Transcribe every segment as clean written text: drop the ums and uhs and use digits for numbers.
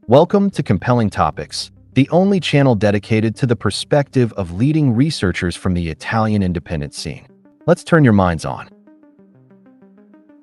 Welcome to Compelling Topics, the only channel dedicated to the perspective of leading researchers from the Italian independent scene. Let's turn your minds on.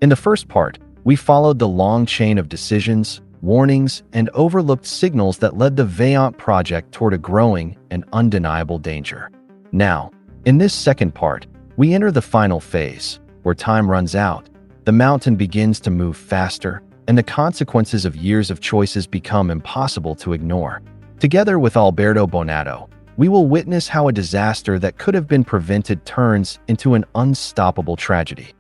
In the first part, we followed the long chain of decisions, warnings, and overlooked signals that led the Vajont project toward a growing and undeniable danger. Now, in this second part, we enter the final phase, where time runs out, the mountain begins to move faster, and the consequences of years of choices become impossible to ignore. Together with Alberto Bonato, we will witness how a disaster that could have been prevented turns into an unstoppable tragedy.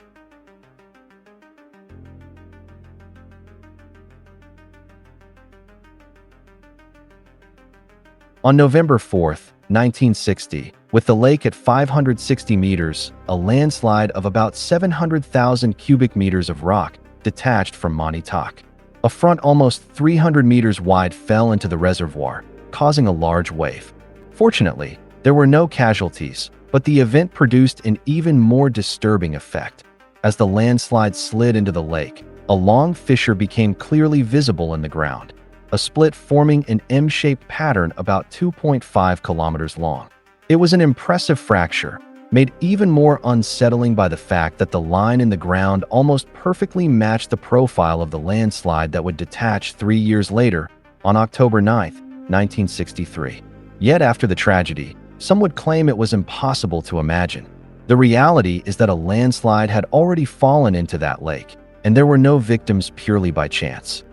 On November 4th, 1960, with the lake at 560 meters, a landslide of about 700,000 cubic meters of rock detached from Monte Toc. A front almost 300 meters wide fell into the reservoir, causing a large wave. Fortunately, there were no casualties, but the event produced an even more disturbing effect. As the landslide slid into the lake, a long fissure became clearly visible in the ground, a split forming an M-shaped pattern about 2.5 kilometers long. It was an impressive fracture, made even more unsettling by the fact that the line in the ground almost perfectly matched the profile of the landslide that would detach 3 years later, on October 9, 1963. Yet after the tragedy, some would claim it was impossible to imagine. The reality is that a landslide had already fallen into that lake, and there were no victims purely by chance.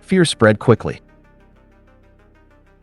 Fear spread quickly.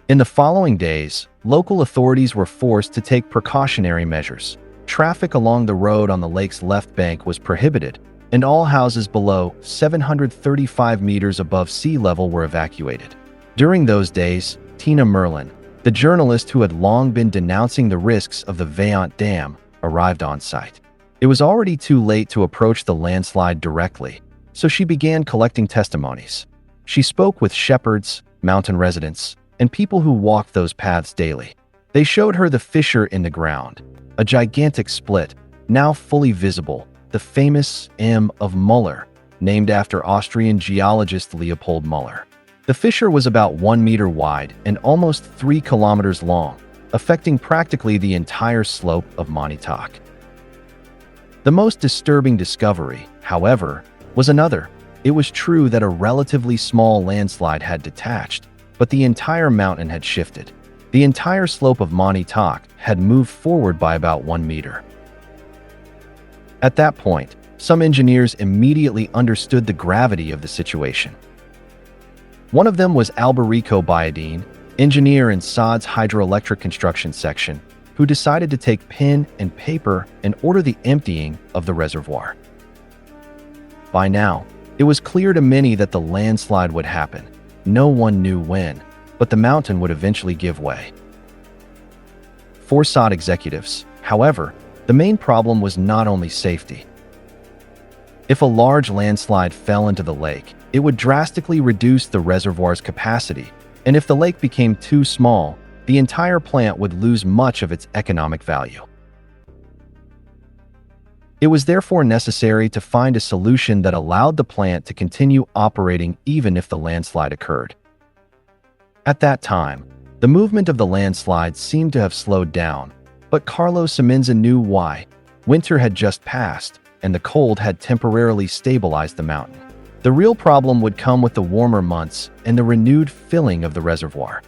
In the following days, local authorities were forced to take precautionary measures. Traffic along the road on the lake's left bank was prohibited, and all houses below 735 meters above sea level were evacuated. During those days, Tina Merlin, the journalist who had long been denouncing the risks of the Vajont Dam, arrived on site. It was already too late to approach the landslide directly, so she began collecting testimonies. She spoke with shepherds, mountain residents, and people who walked those paths daily. They showed her the fissure in the ground, a gigantic split, now fully visible, the famous M of Müller, named after Austrian geologist Leopold Müller. The fissure was about 1 meter wide and almost 3 kilometers long, affecting practically the entire slope of Monte Toc. The most disturbing discovery, however, was another. It was true that a relatively small landslide had detached, but the entire mountain had shifted. The entire slope of Monte Toc had moved forward by about 1 meter. At that point, some engineers immediately understood the gravity of the situation. One of them was Alberto Bonato, engineer in SAD's hydroelectric construction section, who decided to take pen and paper and order the emptying of the reservoir. By now, it was clear to many that the landslide would happen. No one knew when, but the mountain would eventually give way. For SAD executives, however, the main problem was not only safety. If a large landslide fell into the lake, it would drastically reduce the reservoir's capacity, and if the lake became too small, the the entire plant would lose much of its economic value. It was therefore necessary to find a solution that allowed the plant to continue operating even if the landslide occurred. At that time, the movement of the landslide seemed to have slowed down, but Carlos Semenza knew why. Winter had just passed, and the cold had temporarily stabilized the mountain. The real problem would come with the warmer months and the renewed filling of the reservoir.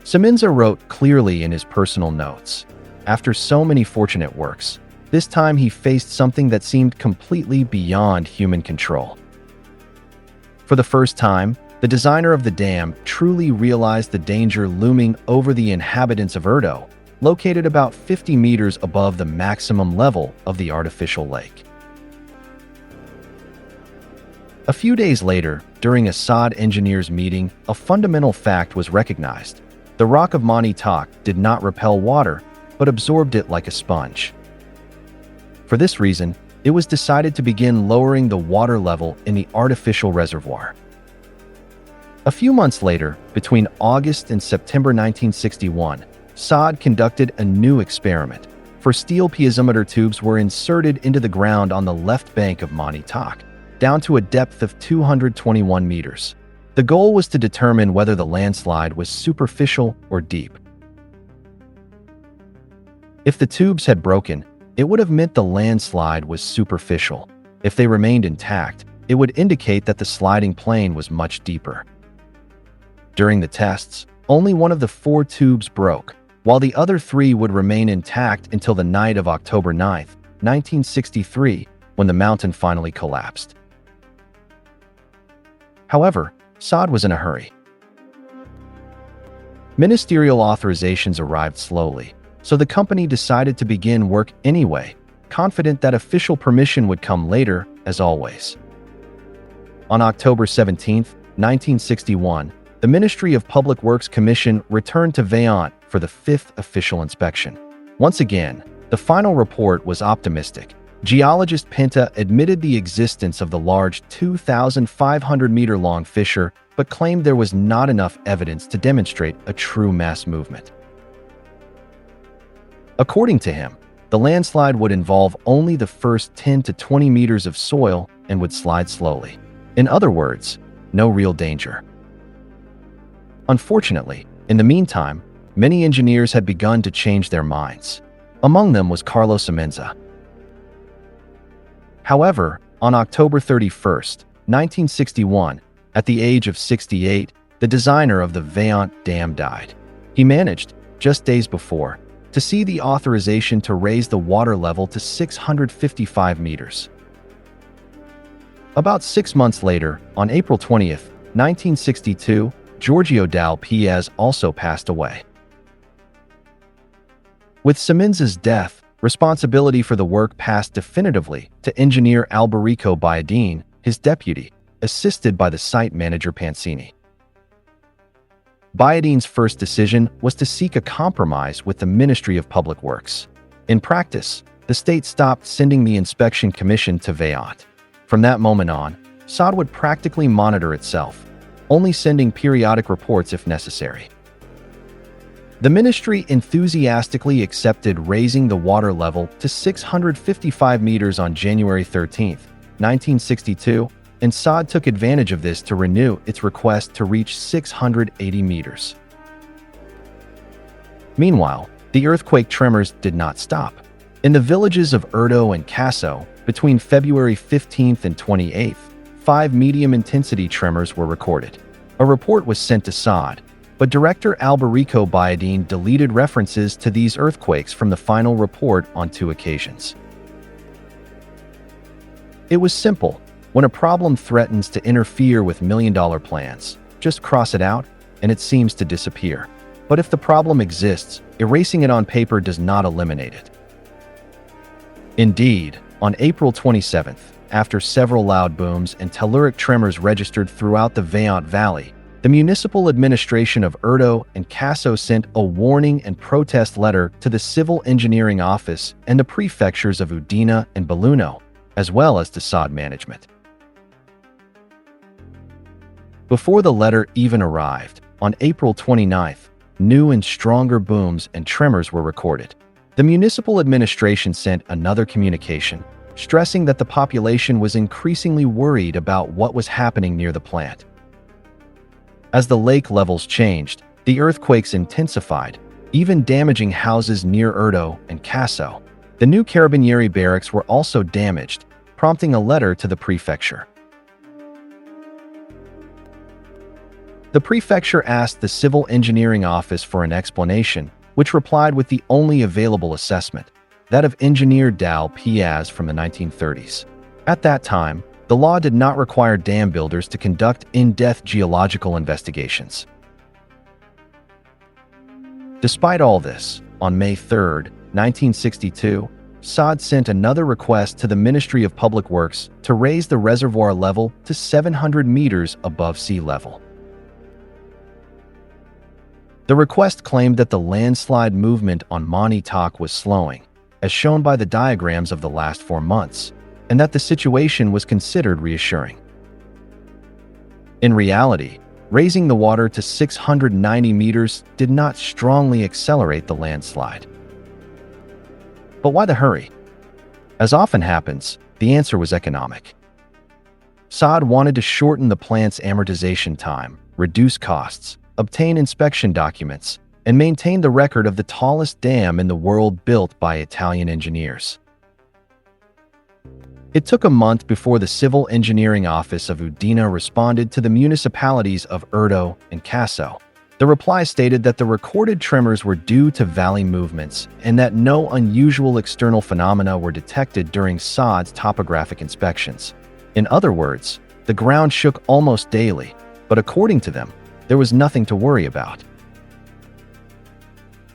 Semenza wrote clearly in his personal notes, "After so many fortunate works, this time he faced something that seemed completely beyond human control." For the first time, the designer of the dam truly realized the danger looming over the inhabitants of Urdo, located about 50 meters above the maximum level of the artificial lake. A few days later, during a SOD engineers meeting, a fundamental fact was recognized. The rock of Monte Toc did not repel water, but absorbed it like a sponge. For this reason, it was decided to begin lowering the water level in the artificial reservoir. A few months later, between August and September 1961, SOD conducted a new experiment. For steel piezometer tubes were inserted into the ground on the left bank of Monte Toc, down to a depth of 221 meters. The goal was to determine whether the landslide was superficial or deep. If the tubes had broken, it would have meant the landslide was superficial. If they remained intact, it would indicate that the sliding plane was much deeper. During the tests, only one of the 4 tubes broke, while the other 3 would remain intact until the night of October 9, 1963, when the mountain finally collapsed. However, SOD was in a hurry. Ministerial authorizations arrived slowly, so the company decided to begin work anyway, confident that official permission would come later, as always. On October 17, 1961, the Ministry of Public Works Commission returned to Vajont for the 5th official inspection. Once again, the final report was optimistic. Geologist Pinta admitted the existence of the large 2,500-meter-long fissure, but claimed there was not enough evidence to demonstrate a true mass movement. According to him, the landslide would involve only the first 10 to 20 meters of soil and would slide slowly. In other words, no real danger. Unfortunately, in the meantime, many engineers had begun to change their minds. Among them was Carlos Semenza. However, on October 31, 1961, at the age of 68, the designer of the Vajont Dam died. He managed, just days before, to see the authorization to raise the water level to 655 meters. About 6 months later, on April 20, 1962, Giorgio Dal Piaz also passed away. With Semenza's death, responsibility for the work passed definitively to engineer Alberto Bonato, his deputy, assisted by the site manager Pansini. Bonaton's first decision was to seek a compromise with the Ministry of Public Works. In practice, the state stopped sending the inspection commission to Vajont. From that moment on, SOD would practically monitor itself, only sending periodic reports if necessary. The ministry enthusiastically accepted raising the water level to 655 meters on January 13, 1962, and SOD took advantage of this to renew its request to reach 680 meters. Meanwhile, the earthquake tremors did not stop. In the villages of Urdo and Casso, between February 15 and 28, 5 medium-intensity tremors were recorded. A report was sent to SOD, but Director Alberto Bonato deleted references to these earthquakes from the final report on 2 occasions. It was simple. When a problem threatens to interfere with million-dollar plans, just cross it out, and it seems to disappear. But if the problem exists, erasing it on paper does not eliminate it. Indeed, on April 27th, after several loud booms and telluric tremors registered throughout the Vajont Valley, the municipal administration of Urdo and Casso sent a warning and protest letter to the Civil Engineering Office and the prefectures of Udine and Belluno, as well as to SOD management. Before the letter even arrived, On April 29th, new and stronger booms and tremors were recorded. The municipal administration sent another communication, stressing that the population was increasingly worried about what was happening near the plant. As the lake levels changed, the earthquakes intensified, even damaging houses near Urdo and Casso. The new Carabinieri barracks were also damaged, prompting a letter to the prefecture. The prefecture asked the civil engineering office for an explanation, which replied with the only available assessment, that of engineer Dal Piaz from the 1930s. At that time, the law did not require dam builders to conduct in-depth geological investigations. Despite all this, on May 3, 1962, SAD sent another request to the Ministry of Public Works to raise the reservoir level to 700 meters above sea level. The request claimed that the landslide movement on Monte Toc was slowing, as shown by the diagrams of the last 4 months, and that the situation was considered reassuring. In reality, raising the water to 690 meters did not strongly accelerate the landslide. But why the hurry? As often happens, the answer was economic. SAD wanted to shorten the plant's amortization time, reduce costs, obtain inspection documents, and maintain the record of the tallest dam in the world built by Italian engineers. It took a month before the Civil Engineering Office of Udine responded to the municipalities of Urdo and Casso. The reply stated that the recorded tremors were due to valley movements and that no unusual external phenomena were detected during SAD's topographic inspections. In other words, the ground shook almost daily, but according to them, there was nothing to worry about.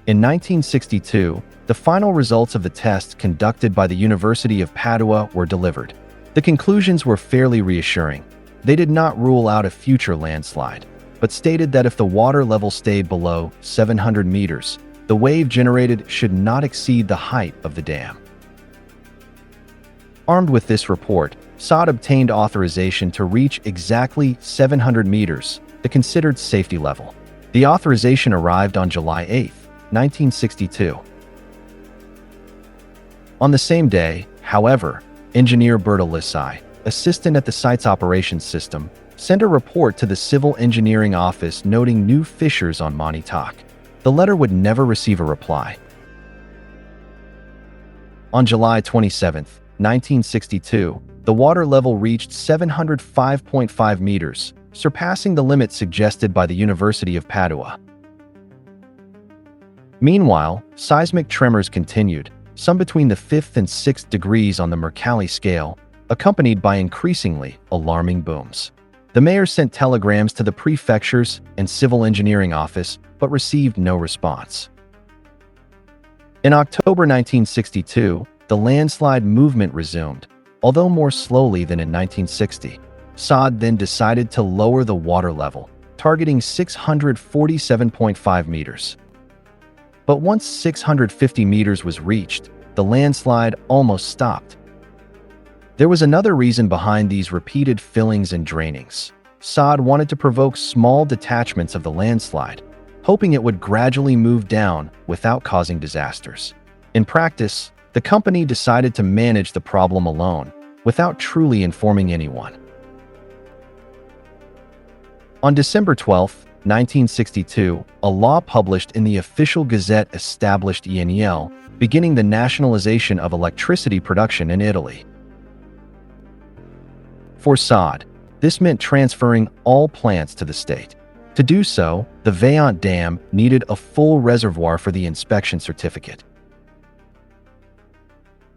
In 1962, the final results of the tests conducted by the University of Padua were delivered. The conclusions were fairly reassuring. They did not rule out a future landslide, but stated that if the water level stayed below 700 meters, the wave generated should not exceed the height of the dam. Armed with this report, SAD obtained authorization to reach exactly 700 meters, the considered safety level. The authorization arrived on July 8, 1962. On the same day, however, engineer Bertolisi, assistant at the site's operations system, sent a report to the Civil Engineering Office noting new fissures on Monte Toc. The letter would never receive a reply. On July 27, 1962, the water level reached 705.5 meters, surpassing the limit suggested by the University of Padua. Meanwhile, seismic tremors continued, some between the 5th and 6th degrees on the Mercalli scale, accompanied by increasingly alarming booms. The mayor sent telegrams to the prefectures and civil engineering office, but received no response. In October 1962, the landslide movement resumed, although more slowly than in 1960. SAD then decided to lower the water level, targeting 647.5 meters. But once 650 meters was reached, the landslide almost stopped. There was another reason behind these repeated fillings and drainings. SAD wanted to provoke small detachments of the landslide, hoping it would gradually move down without causing disasters. In practice, the company decided to manage the problem alone, without truly informing anyone. On December 12, 1962, a law published in the official gazette established ENEL, beginning the nationalization of electricity production in Italy. For SAD, this meant transferring all plants to the state. To do so, the Vajont Dam needed a full reservoir for the inspection certificate.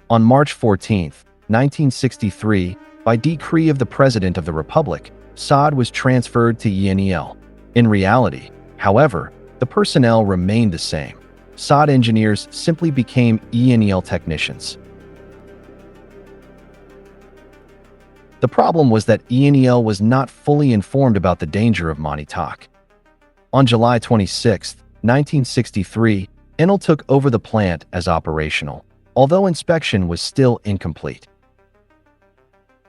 On March 14, 1963, by decree of the President of the Republic, SAD was transferred to ENEL. In reality, however, the personnel remained the same. SAD engineers simply became ENEL technicians. The problem was that ENEL was not fully informed about the danger of Monte Toc. On July 26, 1963, ENEL took over the plant as operational, although inspection was still incomplete.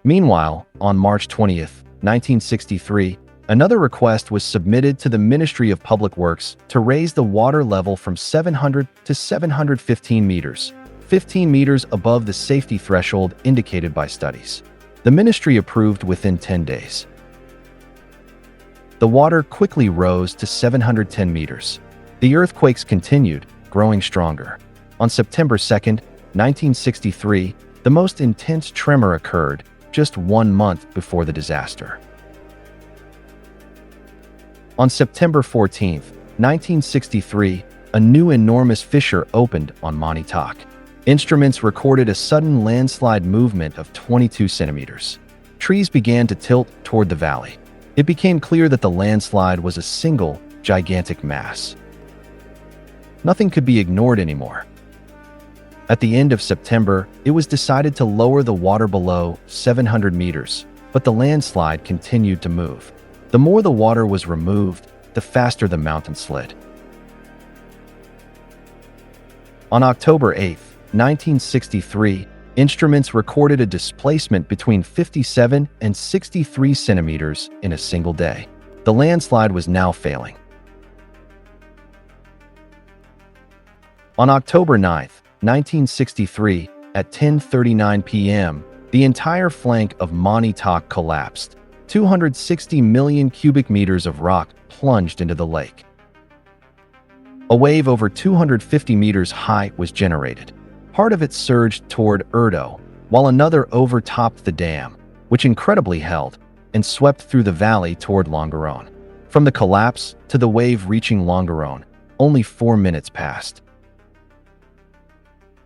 Meanwhile, on March 20, 1963, Another request was submitted to the Ministry of Public Works to raise the water level from 700 to 715 meters, 15 meters above the safety threshold indicated by studies. The ministry approved within 10 days. The water quickly rose to 710 meters. The earthquakes continued, growing stronger. On September 2, 1963, the most intense tremor occurred just 1 month before the disaster. On September 14, 1963, a new enormous fissure opened on Monte Toc. Instruments recorded a sudden landslide movement of 22 centimeters. Trees began to tilt toward the valley. It became clear that the landslide was a single, gigantic mass. Nothing could be ignored anymore. At the end of September, it was decided to lower the water below 700 meters, but the landslide continued to move. The more the water was removed, the faster the mountain slid. On October 8, 1963, instruments recorded a displacement between 57 and 63 centimeters in a single day. The landslide was now failing. On October 9, 1963, at 10:39 p.m., the entire flank of Monte Toc collapsed. 260 million cubic meters of rock plunged into the lake. A wave over 250 meters high was generated. Part of it surged toward Erdo, while another overtopped the dam, which incredibly held, and swept through the valley toward Longarone. From the collapse to the wave reaching Longarone, only 4 minutes passed.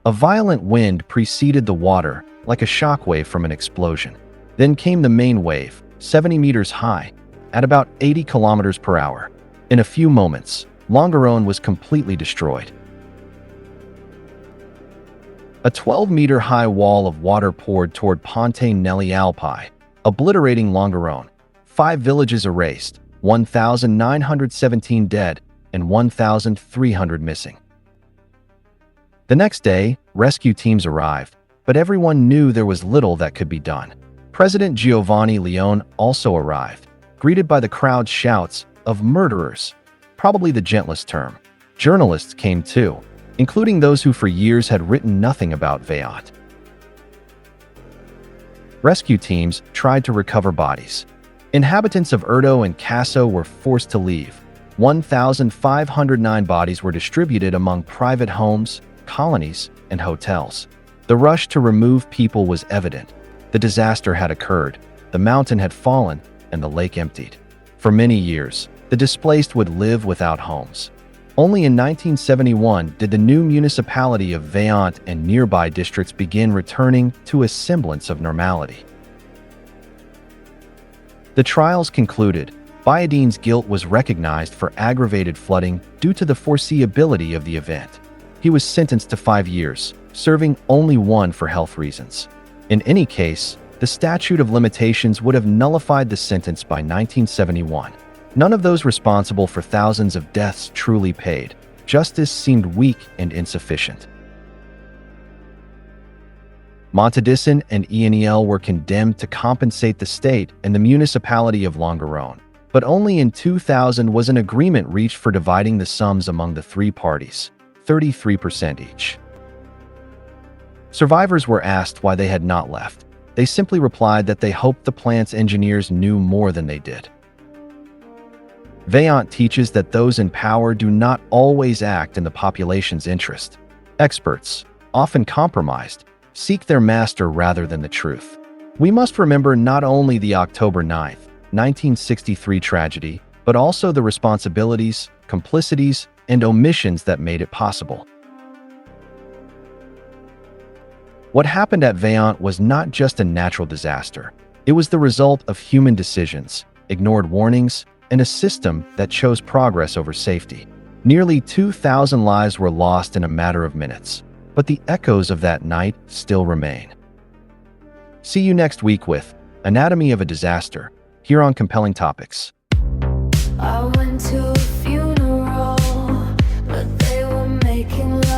A violent wind preceded the water, like a shockwave from an explosion. Then came the main wave, 70 meters high, at about 80 kilometers per hour. In a few moments, Longarone was completely destroyed. A 12-meter-high wall of water poured toward Ponte nelle Alpi, obliterating Longarone. 5 villages erased, 1,917 dead, and 1,300 missing. The next day, rescue teams arrived, but everyone knew there was little that could be done. President Giovanni Leone also arrived, greeted by the crowd's shouts of "murderers," probably the gentlest term. Journalists came too, including those who for years had written nothing about Vajont. Rescue teams tried to recover bodies. Inhabitants of Erdo and Casso were forced to leave. 1,509 bodies were distributed among private homes, colonies, and hotels. The rush to remove people was evident. The disaster had occurred, the mountain had fallen, and the lake emptied. For many years, the displaced would live without homes. Only in 1971 did the new municipality of Vajont and nearby districts begin returning to a semblance of normality. The trials concluded. Bayadene's guilt was recognized for aggravated flooding due to the foreseeability of the event. He was sentenced to 5 years, serving only 1 for health reasons. In any case, the statute of limitations would have nullified the sentence by 1971. None of those responsible for thousands of deaths truly paid. Justice seemed weak and insufficient. Montedison and Enel were condemned to compensate the state and the municipality of Longarone, but only in 2000 was an agreement reached for dividing the sums among the 3 parties, 33% each. Survivors were asked why they had not left. They simply replied that they hoped the plant's engineers knew more than they did. Vajont teaches that those in power do not always act in the population's interest. Experts, often compromised, seek their master rather than the truth. We must remember not only the October 9, 1963 tragedy, but also the responsibilities, complicities, and omissions that made it possible. What happened at Vajont was not just a natural disaster. It was the result of human decisions, ignored warnings, and a system that chose progress over safety. Nearly 2,000 lives were lost in a matter of minutes, but the echoes of that night still remain. See you next week with Anatomy of a Disaster, here on Compelling Topics. I went to a funeral, but they were making love.